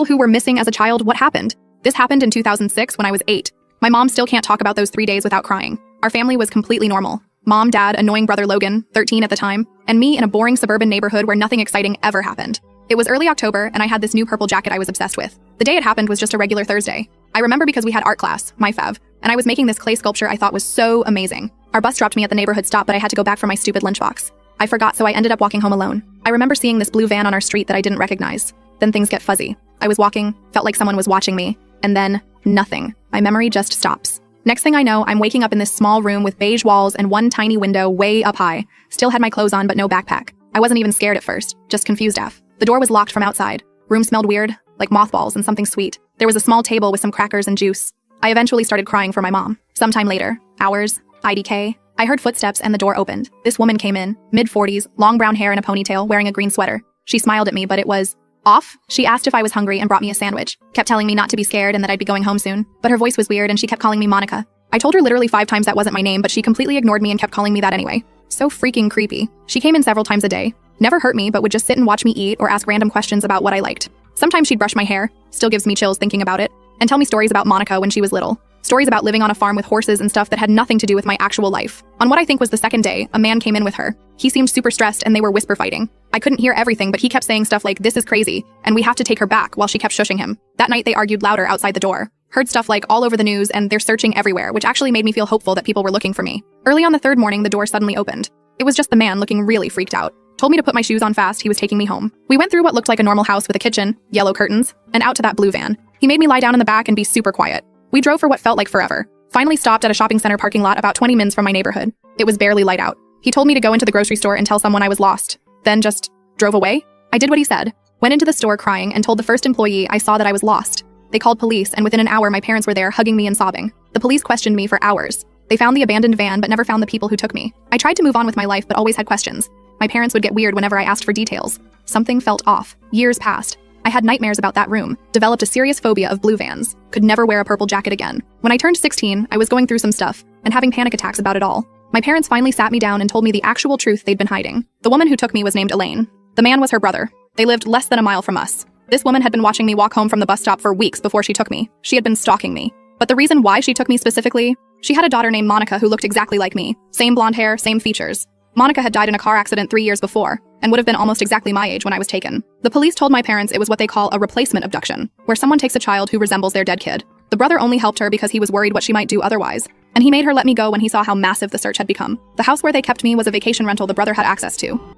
People who were missing as a child, what happened? This happened in 2006 when I was 8. My mom still can't talk about those 3 days without crying. Our family was completely normal. Mom, dad, annoying brother Logan, 13 at the time, and me in a boring suburban neighborhood where nothing exciting ever happened. It was early October, and I had this new purple jacket I was obsessed with. The day it happened was just a regular Thursday. I remember because we had art class, my fav, and I was making this clay sculpture I thought was so amazing. Our bus dropped me at the neighborhood stop, but I had to go back for my stupid lunchbox. I forgot, so I ended up walking home alone. I remember seeing this blue van on our street that I didn't recognize. Then things get fuzzy. I was walking, felt like someone was watching me, and then nothing. My memory just stops. Next thing I know, I'm waking up in this small room with beige walls and one tiny window way up high. Still had my clothes on, but no backpack. I wasn't even scared at first, just confused AF. The door was locked from outside. Room smelled weird, like mothballs and something sweet. There was a small table with some crackers and juice. I eventually started crying for my mom. Sometime later, hours, IDK, I heard footsteps and the door opened. This woman came in, mid-40s, long brown hair and a ponytail, wearing a green sweater. She smiled at me, but it was off. She asked if I was hungry and brought me a sandwich. Kept telling me not to be scared and that I'd be going home soon. But her voice was weird and she kept calling me Monica. I told her literally 5 times that wasn't my name, but she completely ignored me and kept calling me that anyway. So freaking creepy. She came in several times a day. Never hurt me, but would just sit and watch me eat or ask random questions about what I liked. Sometimes she'd brush my hair, still gives me chills thinking about it, and tell me stories about Monica when she was little. Stories about living on a farm with horses and stuff that had nothing to do with my actual life. On what I think was the second day, a man came in with her. He seemed super stressed and they were whisper fighting. I couldn't hear everything, but he kept saying stuff like, "This is crazy," and "We have to take her back," while she kept shushing him. That night they argued louder outside the door. Heard stuff like all over the news and they're searching everywhere, which actually made me feel hopeful that people were looking for me. Early on the third morning, the door suddenly opened. It was just the man looking really freaked out. Told me to put my shoes on fast, he was taking me home. We went through what looked like a normal house with a kitchen, yellow curtains, and out to that blue van. He made me lie down in the back and be super quiet. We drove for what felt like forever. Finally stopped at a shopping center parking lot about 20 minutes from my neighborhood. It was barely light out. He told me to go into the grocery store and tell someone I was lost. Then just drove away. I did what he said. Went into the store crying and told the first employee I saw that I was lost. They called police, and within an hour my parents were there hugging me and sobbing. The police questioned me for hours. They found the abandoned van but never found the people who took me. I tried to move on with my life but always had questions. My parents would get weird whenever I asked for details. Something felt off. Years passed. I had nightmares about that room, developed a serious phobia of blue vans, could never wear a purple jacket again. When I turned 16, I was going through some stuff and having panic attacks about it all. My parents finally sat me down and told me the actual truth they'd been hiding. The woman who took me was named Elaine. The man was her brother. They lived less than a mile from us. This woman had been watching me walk home from the bus stop for weeks before she took me. She had been stalking me. But the reason why she took me specifically, she had a daughter named Monica who looked exactly like me. Same blonde hair, same features. Monica had died in a car accident 3 years before, and would have been almost exactly my age when I was taken. The police told my parents it was what they call a replacement abduction, where someone takes a child who resembles their dead kid. The brother only helped her because he was worried what she might do otherwise, and he made her let me go when he saw how massive the search had become. The house where they kept me was a vacation rental the brother had access to.